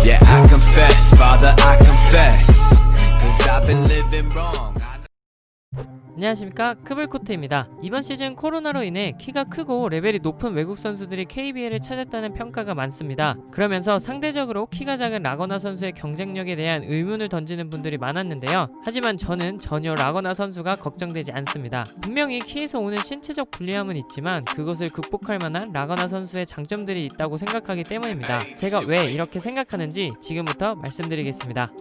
Yeah, I confess, Father, I confess, 'cause I've been living wrong. 안녕하십니까, 크블코트입니다. 이번 시즌 코로나로 인해 키가 크고 레벨이 높은 외국 선수들이 KBL을 찾았다는 평가가 많습니다. 그러면서 상대적으로 키가 작은 라거나 선수의 경쟁력에 대한 의문을 던지는 분들이 많았는데요. 하지만 저는 전혀 라거나 선수가 걱정되지 않습니다. 분명히 키에서 오는 신체적 불리함은 있지만 그것을 극복할 만한 라거나 선수의 장점들이 있다고 생각하기 때문입니다. 제가 왜 이렇게 생각하는지 지금부터 말씀드리겠습니다.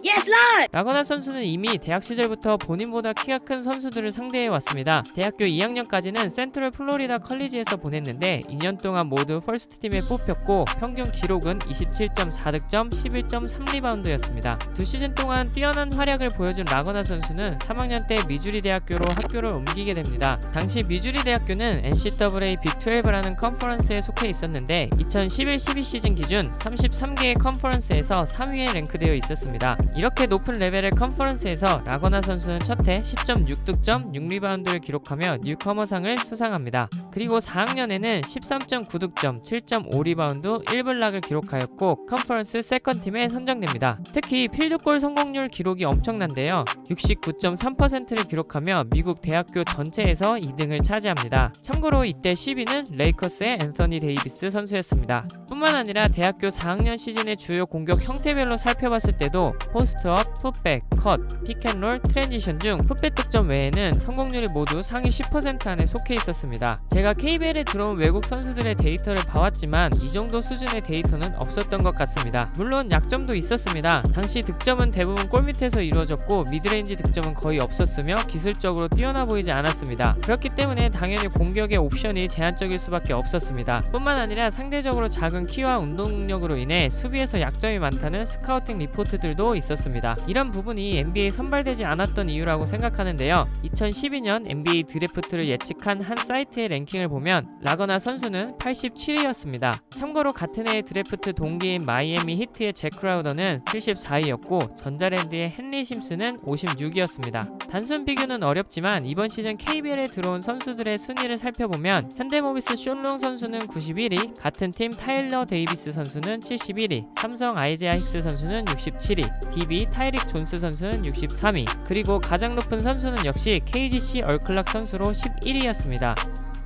라거나 선수는 이미 대학 시절부터 본인보다 키가 큰 선수들을 상대해왔습니다. 대학교 2학년까지는 센트럴 플로리다 컬리지에서 보냈는데 2년 동안 모두 퍼스트 팀에 뽑혔고 평균 기록은 27.4득점, 11.3리바운드였습니다. 두 시즌 동안 뛰어난 활약을 보여준 라거나 선수는 3학년 때 미주리 대학교로 학교를 옮기게 됩니다. 당시 미주리 대학교는 NCAA 빅12라는 컨퍼런스에 속해 있었는데 2011-12 시즌 기준 33개의 컨퍼런스에서 3위에 랭크되어 있었습니다. 이렇게 높은 레벨의 컨퍼런스에서 라거나 선수는 첫해 10.6득점, 6리바운드를 기록하며 뉴커머상을 수상합니다. 그리고 4학년에는 13.9득점, 7.5리바운드, 1블락을 기록하였고 컨퍼런스 세컨팀에 선정됩니다. 특히 필드골 성공률 기록이 엄청난데요. 69.3%를 기록하며 미국 대학교 전체에서 2등을 차지합니다. 참고로 이때 10위는 레이커스의 앤서니 데이비스 선수였습니다. 뿐만 아니라 대학교 4학년 시즌의 주요 공격 형태별로 살펴봤을 때도 포스트업, 풋백, 컷, 픽앤롤, 트랜지션 중 풋백 득점 외에는 성공률이 모두 상위 10% 안에 속해 있었습니다. 제가 KBL에 들어온 외국 선수들의 데이터를 봐왔지만 이 정도 수준의 데이터는 없었던 것 같습니다. 물론 약점도 있었습니다. 당시 득점은 대부분 골밑에서 이루어졌고 미드레인지 득점은 거의 없었으며 기술적으로 뛰어나 보이지 않았습니다. 그렇기 때문에 당연히 공격의 옵션이 제한적일 수밖에 없었습니다. 뿐만 아니라 상대적으로 작은 키와 운동 능력으로 인해 수비에서 약점이 많다는 스카우팅 리포트들도 있었습니다. 이런 부분이 NBA에 선발되지 않았던 이유라고 생각하는데요. 2012년 NBA 드래프트를 예측한 한 사이트의 랭킹을 보면 라거나 선수는 87위였습니다. 참고로 같은 해의 드래프트 동기인 마이애미 히트의 잭 크라우더는 74위였고 전자랜드의 헨리 심스는 56위였습니다. 단순 비교는 어렵지만 이번 시즌 KBL에 들어온 선수들의 순위를 살펴보면 현대모비스 쇼롱 선수는 91위, 같은 팀 타일러 데이비스 선수는 71위, 삼성 아이제아 힉스 선수는 67위, DB 타이릭 존스 선수는 63위, 그리고 가장 높은 선수는 역시 KGC 얼클락 선수로 11위였습니다.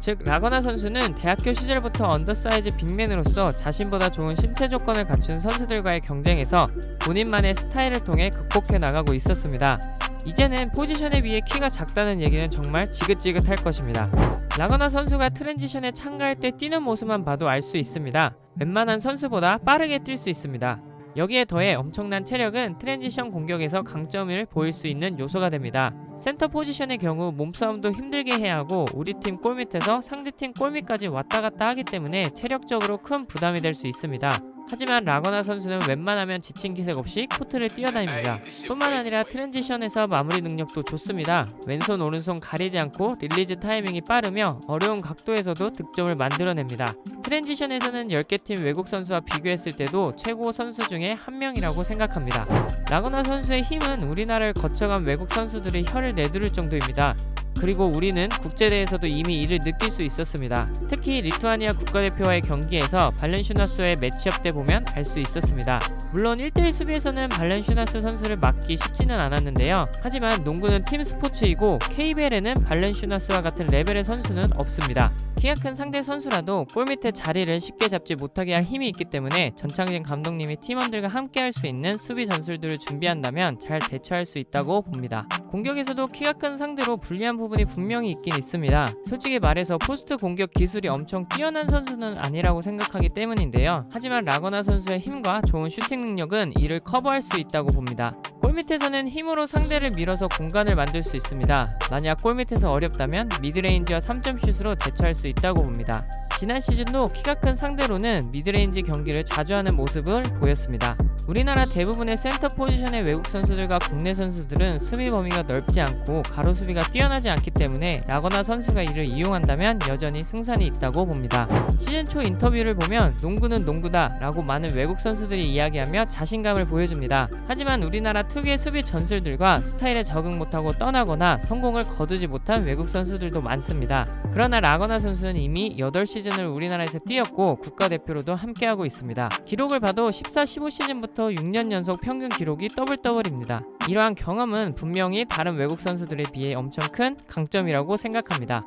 즉 라거나 선수는 대학교 시절부터 언더사이즈 빅맨으로서 자신보다 좋은 신체 조건을 갖춘 선수들과의 경쟁에서 본인만의 스타일을 통해 극복해 나가고 있었습니다. 이제는 포지션에 비해 키가 작다는 얘기는 정말 지긋지긋할 것입니다. 라거나 선수가 트랜지션에 참가할 때 뛰는 모습만 봐도 알 수 있습니다. 웬만한 선수보다 빠르게 뛸 수 있습니다. 여기에 더해 엄청난 체력은 트랜지션 공격에서 강점을 보일 수 있는 요소가 됩니다. 센터 포지션의 경우 몸싸움도 힘들게 해야 하고 우리 팀 골밑에서 상대팀 골밑까지 왔다 갔다 하기 때문에 체력적으로 큰 부담이 될 수 있습니다. 하지만 라거나 선수는 웬만하면 지친 기색 없이 코트를 뛰어다닙니다. 뿐만 아니라 트랜지션에서 마무리 능력도 좋습니다. 왼손 오른손 가리지 않고 릴리즈 타이밍이 빠르며 어려운 각도에서도 득점을 만들어냅니다. 트랜지션에서는 10개 팀 외국 선수와 비교했을 때도 최고 선수 중에 한 명이라고 생각합니다. 라거나 선수의 힘은 우리나라를 거쳐간 외국 선수들의 혀를 내두를 정도입니다. 그리고 우리는 국제대회에서도 이미 이를 느낄 수 있었습니다. 특히 리투아니아 국가대표와의 경기에서 발렌슈나스와의 매치업 때 보면 알 수 있었습니다. 물론 1대1 수비에서는 발렌슈나스 선수를 막기 쉽지는 않았는데요. 하지만 농구는 팀 스포츠이고 KBL에는 발렌슈나스와 같은 레벨의 선수는 없습니다. 키가 큰 상대 선수라도 골밑의 자리를 쉽게 잡지 못하게 할 힘이 있기 때문에 전창진 감독님이 팀원들과 함께 할 수 있는 수비 전술들을 준비한다면 잘 대처할 수 있다고 봅니다. 공격에서도 키가 큰 상대로 불리한 부분이 분명히 있긴 있습니다. 솔직히 말해서 포스트 공격 기술이 엄청 뛰어난 선수는 아니라고 생각하기 때문인데요. 하지만 라거나 선수의 힘과 좋은 슈팅 능력은 이를 커버할 수 있다고 봅니다. 골밑에서는 힘으로 상대를 밀어서 공간을 만들 수 있습니다. 만약 골밑에서 어렵다면 미드레인지와 3점슛으로 대처할 수 있다고 봅니다. 지난 시즌도 키가 큰 상대로는 미드레인지 경기를 자주 하는 모습을 보였습니다. 우리나라 대부분의 센터 포지션의 외국 선수들과 국내 선수들은 수비 범위가 넓지 않고 가로 수비가 뛰어나지 않기 때문에 라거나 선수가 이를 이용한다면 여전히 승산이 있다고 봅니다. 시즌 초 인터뷰를 보면 농구는 농구다 라고 많은 외국 선수들이 이야기하며 자신감을 보여줍니다. 하지만 우리나라 특유의 수비 전술들과 스타일에 적응 못하고 떠나거나 성공을 거두지 못한 외국 선수들도 많습니다. 그러나 라거나 선수는 이미 8시즌을 우리나라에서 뛰었고 국가대표로도 함께하고 있습니다. 기록을 봐도 14-15시즌부터 6년 연속 평균 기록이 더블입니다. 이러한 경험은 분명히 다른 외국 선수들에 비해 엄청 큰 강점이라고 생각합니다.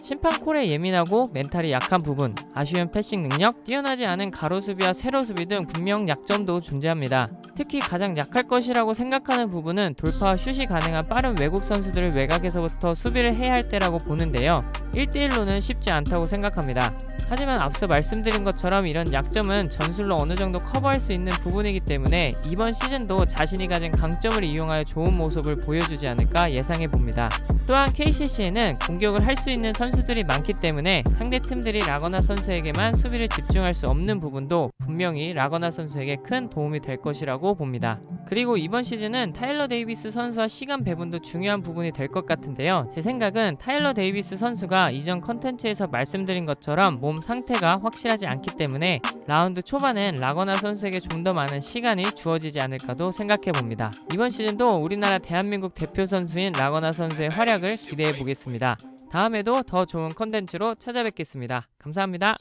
심판 콜에 예민하고 멘탈이 약한 부분, 아쉬운 패싱 능력, 뛰어나지 않은 가로 수비와 세로 수비 등 분명 약점도 존재합니다. 특히 가장 약할 것이라고 생각하는 부분은 돌파와 슛이 가능한 빠른 외국 선수들을 외곽에서부터 수비를 해야 할 때라고 보는데요. 1대1로는 쉽지 않다고 생각합니다. 하지만 앞서 말씀드린 것처럼 이런 약점은 전술로 어느 정도 커버할 수 있는 부분이기 때문에 이번 시즌도 자신이 가진 강점을 이용하여 좋은 모습을 보여주지 않을까 예상해 봅니다. 또한 KCC에는 공격을 할 수 있는 선수들이 많기 때문에 상대 팀들이 라거나 선수에게만 수비를 집중할 수 없는 부분도 분명히 라거나 선수에게 큰 도움이 될 것이라고 봅니다. 그리고 이번 시즌은 타일러 데이비스 선수와 시간 배분도 중요한 부분이 될 것 같은데요. 제 생각은 타일러 데이비스 선수가 이전 컨텐츠에서 말씀드린 것처럼 몸 상태가 확실하지 않기 때문에 라운드 초반엔 라거나 선수에게 좀 더 많은 시간이 주어지지 않을까도 생각해 봅니다. 이번 시즌도 우리나라 대한민국 대표 선수인 라거나 선수의 활약을 기대해 보겠습니다. 다음에도 더 좋은 컨텐츠로 찾아뵙겠습니다. 감사합니다.